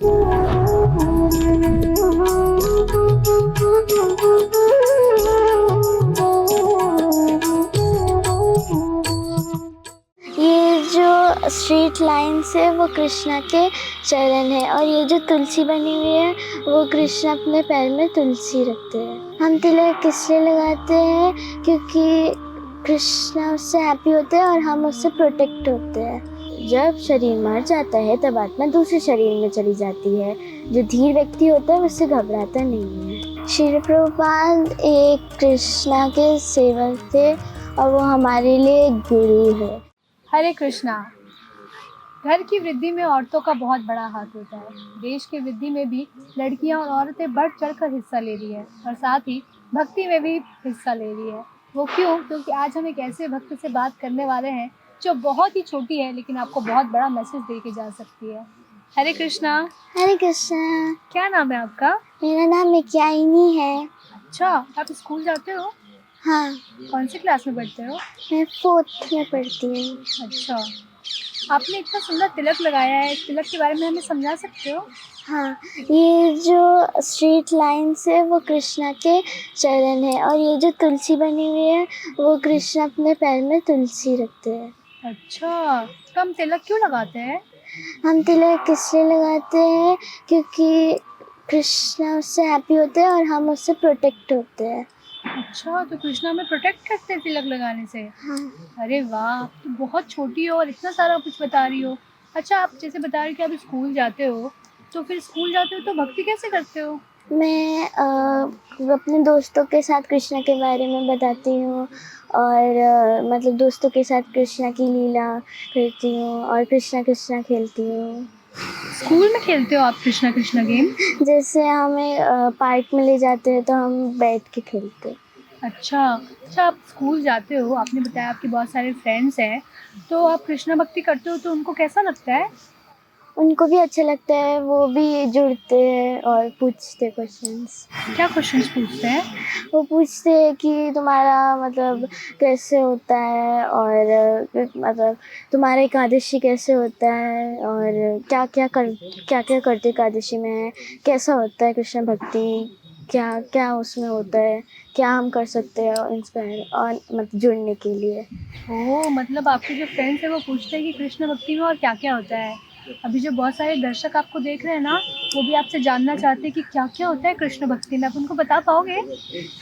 ये जो street lines है वो कृष्णा के चरण है, और ये जो तुलसी बनी हुई है वो कृष्णा अपने पैर में तुलसी रखते हैं। हम तिलक इसलिए लगाते हैं क्योंकि कृष्णा उससे हैप्पी होते हैं और हम उससे प्रोटेक्ट होते हैं। जब शरीर मर जाता है तब आत्मा दूसरे शरीर में चली जाती है। जो धीर व्यक्ति होता है उससे घबराता नहीं है। श्री प्रभुपाद एक कृष्णा के सेवक थे और वो हमारे लिए एक गुरु है। हरे कृष्णा। घर की वृद्धि में औरतों का बहुत बड़ा हाथ होता है। देश की वृद्धि में भी लड़कियां और औरतें बढ़ चढ़कर हिस्सा ले रही है और साथ ही भक्ति में भी हिस्सा ले रही है। वो क्यों? क्योंकि आज हम एक ऐसे भक्त से बात करने वाले हैं जो बहुत ही छोटी है लेकिन आपको बहुत बड़ा मैसेज दे के जा सकती है। हरे कृष्णा। हरे कृष्णा। क्या नाम है आपका? मेरा नाम मिक्याइनी है। अच्छा, आप स्कूल जाते हो? हाँ, कौन सी क्लास में पढ़ते हो? मैं 4th में पढ़ती हूँ। अच्छा, आपने इतना सुंदर तिलक लगाया है, तिलक के बारे में हमें समझा सकते हो? हाँ, ये जो स्ट्रीट लाइन्स है वो कृष्णा के चरण है, और ये जो तुलसी बनी हुई है वो कृष्णा अपने पैर में तुलसी रखते हैं। अच्छा, तो हम तिलक क्यों लगाते हैं? हम तिलक इसलिए लगाते हैं क्योंकि कृष्णा उससे हैप्पी होते हैं और हम उससे प्रोटेक्ट होते हैं। अच्छा, तो कृष्णा हमें प्रोटेक्ट करते हैं तिलक लगाने से? हाँ। अरे वाह! आप तो बहुत छोटी हो और इतना सारा कुछ बता रही हो। अच्छा, आप जैसे बता रही हो कि आप स्कूल जाते हो, तो फिर स्कूल जाते हो तो भक्ति कैसे करते हो? मैं अपने दोस्तों के साथ कृष्णा के बारे में बताती हूँ, और मतलब दोस्तों के साथ कृष्णा की लीला करती हूँ और कृष्णा कृष्णा खेलती हूँ। स्कूल में खेलते हो आप कृष्णा कृष्णा गेम? जैसे हमें पार्क में ले जाते हैं तो हम बैठ के खेलते हैं। अच्छा, अच्छा आप स्कूल जाते हो, आपने बताया आपके बहुत सारे फ्रेंड्स हैं, तो आप कृष्णा भक्ति करते हो तो उनको कैसा लगता है? उनको भी अच्छा लगता है, वो भी जुड़ते हैं और पूछते क्वेश्चंस। क्या क्वेश्चंस पूछते हैं? वो पूछते हैं कि तुम्हारा मतलब कैसे होता है, और मतलब तुम्हारा एकादशी कैसे होता है, और क्या क्या करते एकादशी में, कैसा होता है कृष्ण भक्ति, क्या क्या उसमें होता है, क्या हम कर सकते हैं इंस्पायर और मतलब जुड़ने के लिए। ओह! मतलब आपके जो फ्रेंड्स हैं वो पूछते हैं कि कृष्ण भक्ति में और क्या-क्या होता है? अभी जो बहुत सारे दर्शक आपको देख रहे हैं ना, वो भी आपसे जानना चाहते हैं कि क्या-क्या होता है कृष्ण भक्ति में, आप उनको बता पाओगे?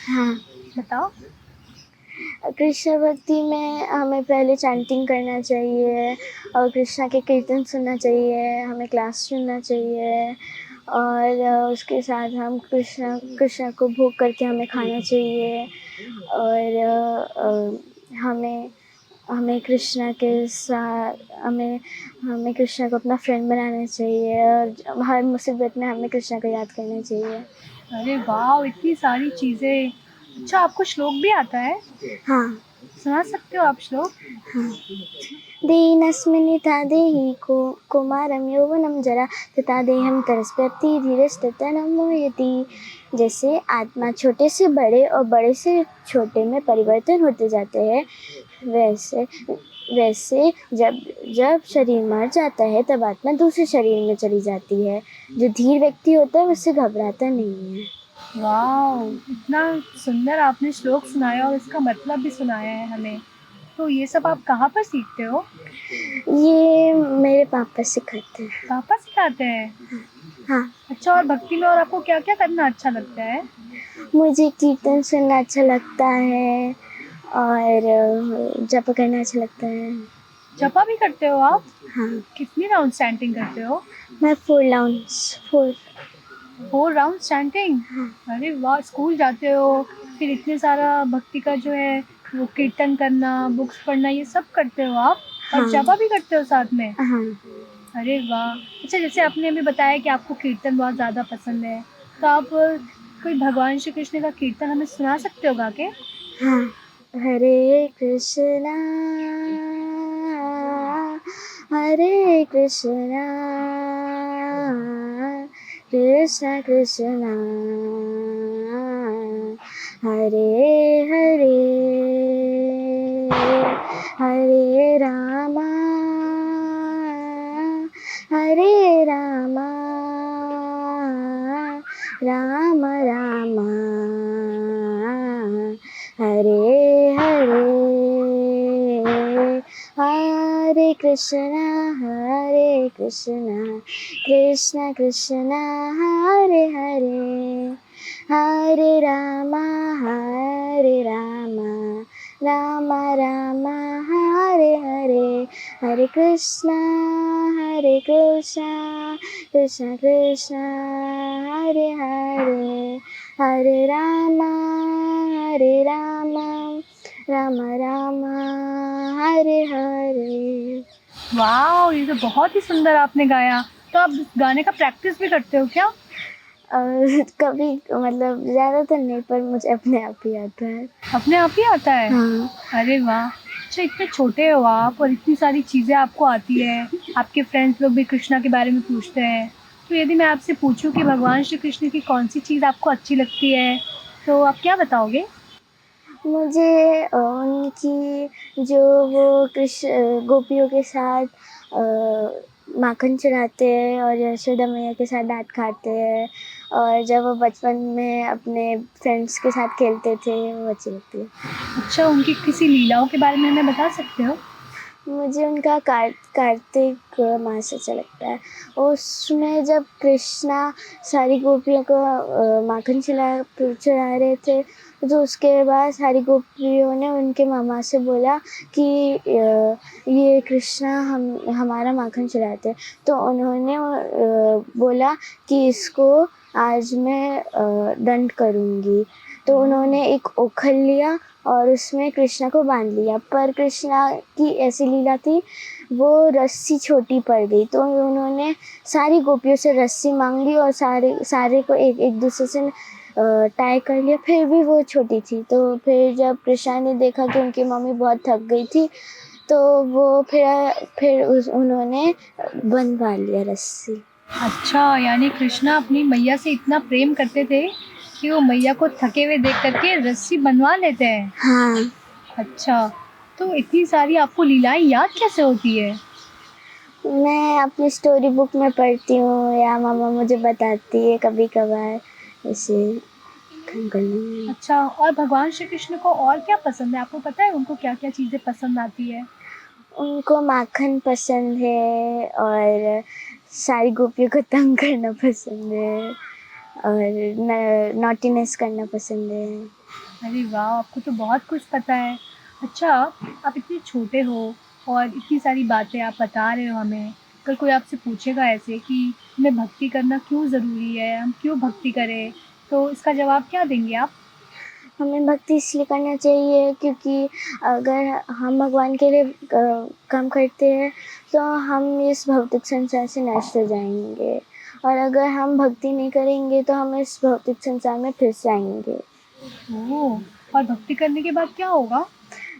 हाँ, बताओ। कृष्ण भक्ति में हमें पहले चैंटिंग करना चाहिए और कृष्णा के कीर्तन सुनना चाहिए, हमें क्लास सुनना चाहिए, और उसके साथ हम कृष्णा को भोग करके हमें खाना चाहिए, और हमें हमें कृष्णा के साथ हमें कृष्णा को अपना फ्रेंड बनाना चाहिए, और हर मुसीबत में हमें कृष्णा को याद करना चाहिए। अरे वाह! इतनी सारी चीज़ें। अच्छा आपको श्लोक भी आता है? हाँ। सुना सकते हो आप श्लोक? हाँ। दीनस्मिन्निता देहि कौमारं यौवनं जरा तथा देहं तरस्वती धीरस्तथा न मोहयति। जैसे आत्मा छोटे से बड़े और बड़े से छोटे में परिवर्तन होते जाते हैं, वैसे वैसे जब जब शरीर मर जाता है तब आत्मा दूसरे शरीर में चली जाती है। जो धीर व्यक्ति होता है उससे घबराता नहीं है। वाओ! इतना सुंदर आपने श्लोक सुनाया और इसका मतलब भी सुनाया है हमें। तो ये सब आप कहाँ पर सीखते हो? ये मेरे पापा सिखाते हैं। पापा सिखाते हैं? हाँ। अच्छा और भक्ति में और आपको क्या-क्या करना अच्छा लगता है? मुझे कीर्तन सुनना अच्छा लगता है, और जप करना अच्छा लगता है। जपा भी करते हो आप? हाँ। कितनी राउंड चैंटिंग करते हो? मैं 4 राउंड चैंटिंग? हाँ। अरे वाह! स्कूल जाते हो, फिर इतने सारा भक्ति का जो है वो कीर्तन करना, बुक्स पढ़ना ये सब करते हो आप? और हाँ। जपा भी करते हो साथ में? हाँ। अरे वाह! अच्छा जैसे आपने अभी बताया कि आपको कीर्तन बहुत ज़्यादा पसंद है, तो आप कोई भगवान श्री कृष्ण का कीर्तन हमें सुना सकते हो गा के? हाँ। हरे कृष्णा कृष्ण कृष्णा हरे हरे हरे रामा राम राम हरे हरे, हरे कृष्णा कृष्ण कृष्ण हरे हरे, हरे राम राम राम हरे हरे, हरे कृष्णा कृष्ण कृष्ण हरे हरे, हरे राम राम राम हरे हरे। वाह, ये तो बहुत ही सुंदर आपने गाया। तो आप इस गाने का प्रैक्टिस भी करते हो क्या? और कभी मतलब ज़्यादा तो नहीं, पर मुझे अपने आप ही आता है। अपने आप ही आता है? हाँ। अरे वाह! अच्छा, इतने छोटे हो आप और इतनी सारी चीज़ें आपको आती है। आपके फ्रेंड्स लोग भी कृष्णा के बारे में पूछते हैं। तो यदि मैं आपसे पूछूं कि भगवान श्री कृष्ण की कौन-सी चीज़ आपको अच्छी लगती है, तो आप क्या बताओगे? मुझे उनकी जो वो गोपियों के साथ माखन चुराते हैं और यशोदा मैया के साथ डांट खाते हैं, और जब वो बचपन में अपने फ्रेंड्स के साथ खेलते थे, वो अच्छी लगती है। अच्छा, उनकी किसी लीलाओं के बारे में हमें बता सकते हो? मुझे उनका कार्तिक मास अच्छा लगता है। उसमें जब कृष्णा सारी गोपियों को माखन चुरा रहे थे, तो उसके बाद सारी गोपियों ने उनके मामा से बोला कि ये कृष्णा हमारा माखन चुराते हैं। तो उन्होंने बोला कि इसको आज मैं दंड करूँगी। तो उन्होंने एक ओखल लिया और उसमें कृष्णा को बांध लिया, पर कृष्णा की ऐसी लीला थी, वो रस्सी छोटी पड़ गई, तो उन्होंने सारी गोपियों से रस्सी मांग ली और सारे को एक दूसरे से टाई कर लिया, फिर भी वो छोटी थी। तो फिर जब कृष्णा ने देखा कि उनकी मम्मी बहुत थक गई थी, तो वो फिर उन्होंने बंधवा लिया रस्सी। अच्छा, यानी कृष्णा अपनी मैया से इतना प्रेम करते थे कि वो मैया को थके हुए देख कर के रस्सी बँधवा लेते हैं। हाँ। अच्छा, तो इतनी सारी आपको लीलाएँ याद कैसे होती है? मैं अपनी स्टोरी बुक में पढ़ती हूँ या मम्मा मुझे बताती है कभी कभार, ऐसे काम करने में। अच्छा, और भगवान श्री कृष्ण को और क्या पसंद है? आपको पता है उनको क्या-क्या चीज़ें पसंद आती है? उनको माखन पसंद है और सारी गोपियों को तंग करना पसंद है और नॉटीनेस करना पसंद है। अरे वाह! आपको तो बहुत कुछ पता है। अच्छा, आप इतने छोटे हो और इतनी सारी बातें आप बता रहे हो हमें। अगर कोई आपसे पूछेगा ऐसे कि हमें भक्ति करना क्यों ज़रूरी है, हम क्यों भक्ति करें, तो इसका जवाब क्या देंगे आप? हमें भक्ति इसलिए करना चाहिए क्योंकि अगर हम भगवान के लिए काम करते हैं, तो हम इस भौतिक संसार से नष्ट हो जाएंगे, और अगर हम भक्ति नहीं करेंगे तो हम इस भौतिक संसार में फिर जाएंगे। ओह! और भक्ति करने के बाद क्या होगा?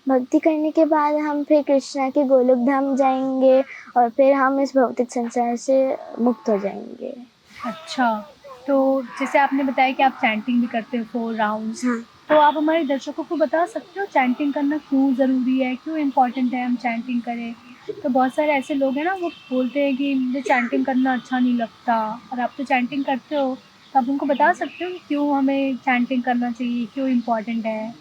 भक्ति करने के बाद हम फिर कृष्णा के गोलोक धाम जाएंगे और फिर हम इस भौतिक संसार से मुक्त हो जाएंगे। अच्छा, तो जैसे आपने बताया कि आप चैंटिंग भी करते हो 4 राउंड्स, हाँ। तो आप हमारे दर्शकों को बता सकते हो चैंटिंग करना क्यों ज़रूरी है, क्यों इम्पोर्टेंट है हम चैंटिंग करें? तो बहुत सारे ऐसे लोग हैं ना, वो बोलते हैं कि मुझे चैंटिंग करना अच्छा नहीं लगता, और आप तो चैंटिंग करते हो, तो आप उनको बता सकते हो कि क्यों हमें चैंटिंग करना चाहिए, क्यों इम्पोर्टेंट है?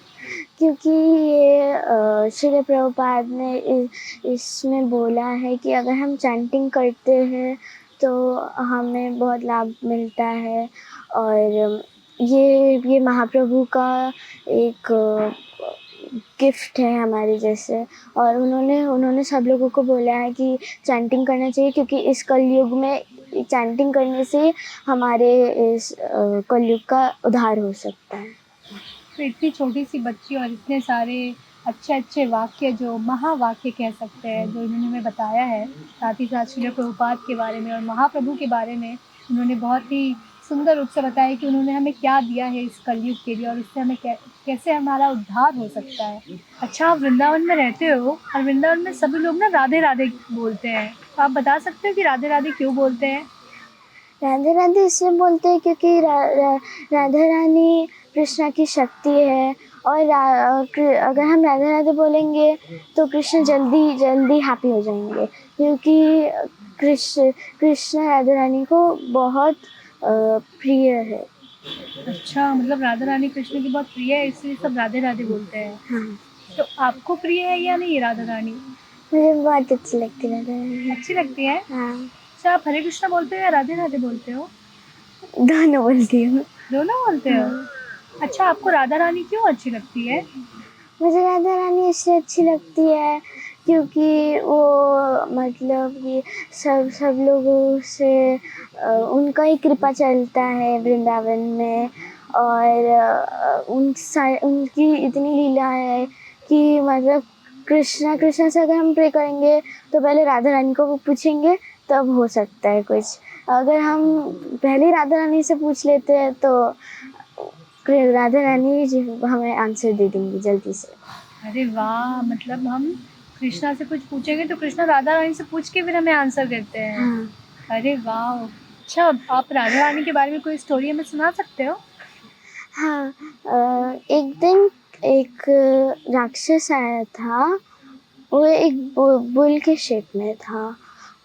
क्योंकि ये श्रील प्रभुपाद ने इसमें बोला है कि अगर हम चैंटिंग करते हैं तो हमें बहुत लाभ मिलता है, और ये महाप्रभु का एक गिफ्ट है हमारे जैसे, और उन्होंने सब लोगों को बोला है कि चैंटिंग करना चाहिए, क्योंकि इस कलयुग में चैंटिंग करने से हमारे इस कलयुग का उद्धार हो सकता है। तो इतनी छोटी-सी बच्ची और इतने सारे अच्छे-अच्छे वाक्य, जो महावाक्य कह सकते हैं, जो इन्होंने हमें बताया है, साथ ही साथ श्रील प्रभुपाद के बारे में और महाप्रभु के बारे में उन्होंने बहुत ही सुंदर रूप से बताया कि उन्होंने हमें क्या दिया है इस कलयुग के लिए और उससे हमें कैसे हमारा उद्धार हो सकता है। अच्छा, आप वृंदावन में रहते हो और वृंदावन में सभी लोग ना राधे-राधे बोलते हैं। तो आप बता सकते हो कि राधे-राधे क्यों बोलते हैं? राधे राधे इसलिए बोलते हैं क्योंकि राधा रानी कृष्णा की शक्ति है, और अगर हम राधे राधे बोलेंगे तो कृष्ण जल्दी जल्दी हैप्पी हो जाएंगे, क्योंकि कृष्ण राधा रानी को बहुत प्रिय है। अच्छा, मतलब राधा रानी कृष्ण की बहुत प्रिय है, इसलिए सब राधे राधे बोलते हैं। हाँ, तो आपको प्रिय है या नहीं राधा रानी? मुझे बहुत अच्छी लगती है राधा रानी। अच्छी लगती है? हाँ, अच्छा, आप हरे कृष्णा बोलते हो या राधे राधे बोलते हो? दोनों बोलती हूँ। दोनों बोलते हो? हाँ, अच्छा, आपको राधा रानी क्यों अच्छी लगती है? मुझे राधा रानी इसलिए अच्छी लगती है क्योंकि वो मतलब कि सब सब लोगों से उनका ही कृपा चलता है वृंदावन में। और उनकी इतनी लीला है कि मतलब कृष्णा कृष्णा से अगर हम प्रे करेंगे तो पहले राधा रानी को पूछेंगे, तब हो सकता है कुछ। अगर हम पहले राधा रानी से पूछ लेते हैं तो राधा रानी जी हमें आंसर दे देंगी जल्दी से। अरे वाह! मतलब हम कृष्णा से कुछ पूछेंगे तो कृष्णा राधा रानी से पूछ के फिर हमें आंसर देते हैं। हाँ, अरे वाह! अच्छा, आप राधा रानी के बारे में कोई स्टोरी हमें सुना सकते हो? हाँ। एक दिन एक राक्षस आया था। वो एक बुल के शेप में था।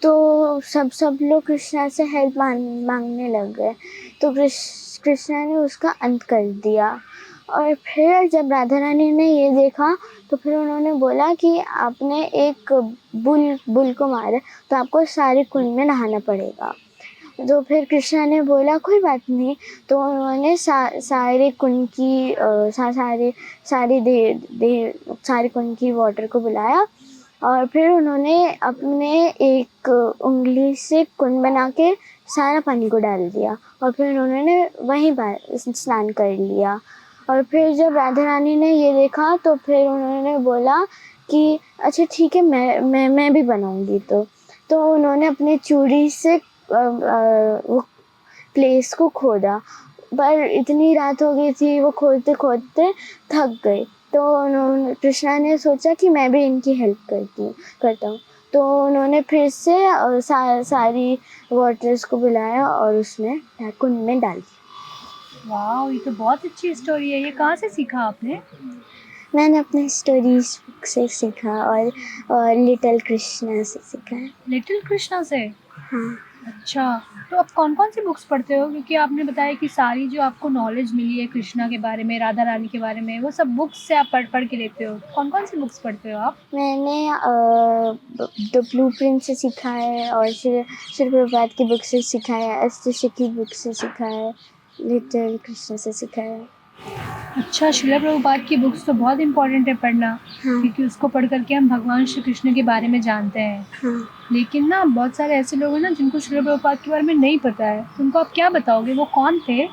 तो सब लोग कृष्णा से हेल्प मांगने लग गए। तो कृष्णा ने उसका अंत कर दिया। और फिर जब राधा रानी ने ये देखा तो फिर उन्होंने बोला कि आपने एक बुल को मारा, तो आपको सारे कुंड में नहाना पड़ेगा। तो फिर कृष्णा ने बोला कोई बात नहीं। तो उन्होंने सारे कुंड की सारे कुंड की वाटर को बुलाया। और फिर उन्होंने अपने एक उंगली से कुंड बना के सारा पानी को डाल दिया। और फिर उन्होंने वहीं स्नान कर लिया। और फिर जब राधा रानी ने ये देखा तो फिर उन्होंने बोला कि अच्छा ठीक है, मैं भी बनाऊंगी। तो उन्होंने अपनी चूड़ी से वो प्लेस को खोदा। पर इतनी रात हो गई थी, वो खोदते खोदते थक गए। तो उन्होंने कृष्णा ने सोचा कि मैं भी इनकी हेल्प करता हूँ। तो उन्होंने फिर से सारी वाटर्स को बुलाया और उसमें कुंड में डाल दिया। वाह! ये तो बहुत अच्छी स्टोरी है। ये कहाँ से सीखा आपने? मैंने अपने स्टोरीज बुक से सीखा और लिटिल कृष्णा से सीखा है। लिटिल कृष्णा से? हाँ, अच्छा, तो आप कौन-कौन सी बुक्स पढ़ते हो? क्योंकि आपने बताया कि सारी जो आपको नॉलेज मिली है कृष्णा के बारे में, राधा रानी के बारे में, वो सब बुक्स से आप पढ़ के लेते हो। कौन-कौन सी बुक्स पढ़ते हो आप? मैंने द ब्लूप्रिंट से सीखा है और श्री प्रभुपाद की बुक से सीखा है, अस्तित्व की बुक से सीखा है, लिटिल कृष्णा से सीखा है। अच्छा, श्रील प्रभुपाद की बुक्स तो बहुत इम्पोर्टेंट है पढ़ना, हाँ, क्योंकि उसको पढ़ कर के हम भगवान श्री कृष्ण के बारे में जानते हैं। हाँ। लेकिन ना बहुत सारे ऐसे लोग हैं ना जिनको श्रील प्रभुपाद के बारे में नहीं पता है, तो उनको आप क्या बताओगे, वो कौन थे?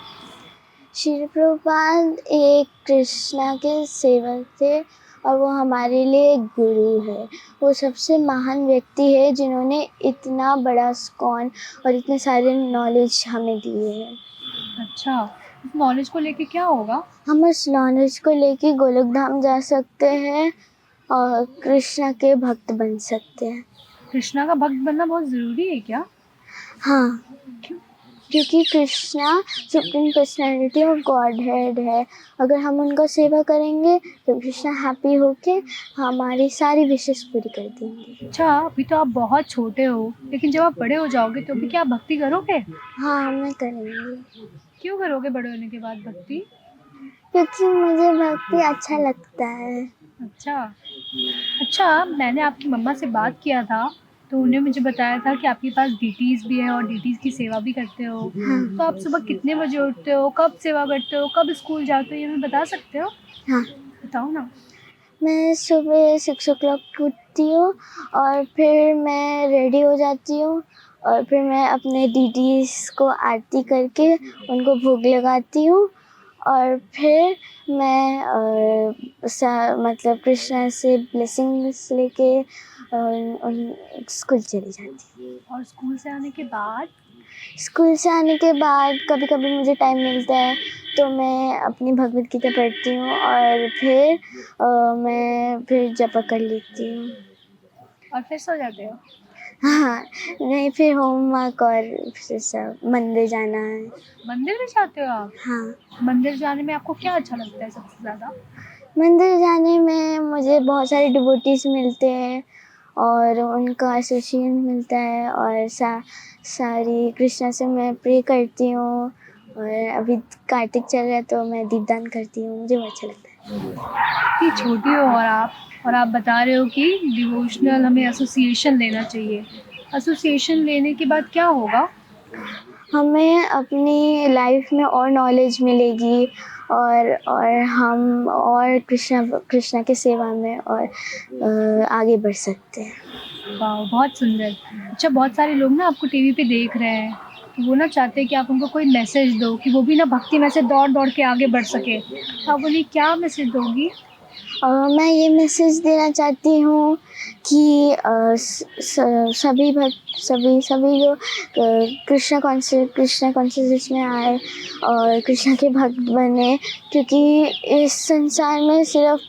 श्री प्रभुपाद एक कृष्णा के सेवक थे और वो हमारे लिए एक गुरु है। वो सबसे महान व्यक्ति है जिन्होंने इतना बड़ा इस्कॉन और इतने सारे नॉलेज हमें दिए हैं। अच्छा, इस नॉलेज को लेके क्या होगा? हम उस नॉलेज को लेके गोलोक धाम जा सकते हैं और कृष्णा के भक्त बन सकते हैं। कृष्णा का भक्त बनना बहुत ज़रूरी है क्या? हाँ, क्यों? क्योंकि Krishna supreme personality of God head है। अगर हम उनका सेवा करेंगे तो कृष्णा हैप्पी होके हमारी सारी विशेष पूरी कर देंगे। अच्छा, अभी तो आप बहुत छोटे हो, लेकिन जब आप बड़े हो जाओगे तो भी क्या आप भक्ति करोगे? हाँ, हमें करेंगे क्यों करोगे बड़े होने के बाद भक्ति? क्योंकि मुझे भक्ति अच्छा लगता है। अच्छा। अच्छा, मैंने आपकी मम्मा से बात किया था, तो उन्हें मुझे बताया था कि आपके पास डीटीज़ भी है और डीटीज़ की सेवा भी करते हो। हाँ, तो आप सुबह कितने बजे उठते हो? कब सेवा करते हो? कब स्कूल जाते हो? ये हमें बता सकते हो? हाँ। बताओ ना। मैं सुबह 6 o'clock उठती हूँ और फिर मैं रेडी हो जाती हूँ और फिर मैं अपने दीदीज़ को आरती करके उनको भोग लगाती हूँ। और फिर मैं मतलब कृष्णा से ब्लेसिंग्स लेके स्कूल चली जाती हूँ। और स्कूल से आने के बाद? स्कूल से आने के बाद कभी कभी मुझे टाइम मिलता है तो मैं अपनी भगवत गीता पढ़ती हूँ और फिर मैं फिर जपा कर लेती हूँ। और फिर सो जाते हो? हाँ, नहीं फिर होमवर्क और फिर सब मंदिर जाना है। मंदिर भी जाते हो आप? हाँ, मंदिर जाने में आपको क्या अच्छा लगता है सबसे ज़्यादा? मंदिर जाने में मुझे बहुत सारे डिवोटीज मिलते हैं और उनका एसोसिएशन मिलता है और सारी कृष्णा से मैं प्रे करती हूँ और अभी कार्तिक चल रहा है तो मैं दीपदान करती हूँ, मुझे बहुत अच्छा लगता है। इतनी छोटी हो और आप बता रहे हो कि डिवोशनल हमें एसोसिएशन लेना चाहिए। एसोसिएशन लेने के बाद क्या होगा? हमें अपनी लाइफ में और नॉलेज मिलेगी और हम और कृष्णा की सेवा में और आगे बढ़ सकते हैं। वाह! बहुत सुंदर। अच्छा, बहुत सारे लोग ना आपको टीवी पे देख रहे हैं, तो वो ना चाहते हैं कि आप उनको कोई मैसेज दो कि वो भी ना भक्ति में से दौड़-दौड़ के आगे बढ़ सकें। तो आप उन्हें क्या मैसेज दोगी? मैं ये मैसेज देना चाहती हूँ कि सभी जो कृष्णा कॉन्शियस में आए और कृष्णा के भक्त बने, क्योंकि इस संसार में सिर्फ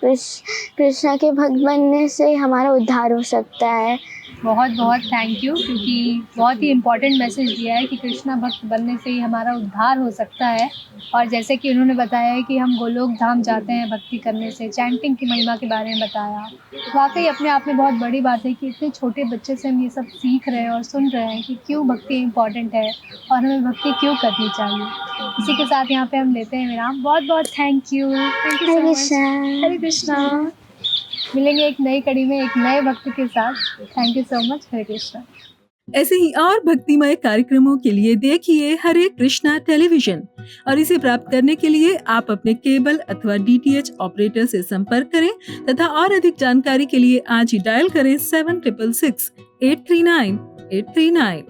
कृष्णा के भक्त बनने से हमारा उद्धार हो सकता है। बहुत-बहुत थैंक यू, क्योंकि बहुत ही इम्पोर्टेंट मैसेज दिया है कि कृष्णा भक्त बनने से ही हमारा उद्धार हो सकता है। और जैसे कि उन्होंने बताया है कि हम गोलोक धाम जाते हैं भक्ति करने से, चैंटिंग की महिमा के बारे में बताया। वाक़ई अपने आप में बहुत बड़ी बात है कि इतने छोटे बच्चे से हम ये सब सीख रहे हैं और सुन रहे हैं कि क्यों भक्ति इम्पोर्टेंट है और हमें भक्ति क्यों करनी चाहिए। इसी के साथ यहाँ पे हम लेते हैं विराम। बहुत-बहुत thank you Hare so much. Krishna. Hare Krishna. मिलेंगे एक नई कड़ी में एक नए भक्त के साथ। Thank you so much. Hare Krishna. ऐसे ही और भक्तिमय कार्यक्रमों के लिए देखिए हरे कृष्णा टेलीविजन और इसे प्राप्त करने के लिए आप अपने केबल अथवा डीटीएच ऑपरेटर से संपर्क करें तथा और अधिक जानकारी के लिए आज ही डायल करें 7666 839 839।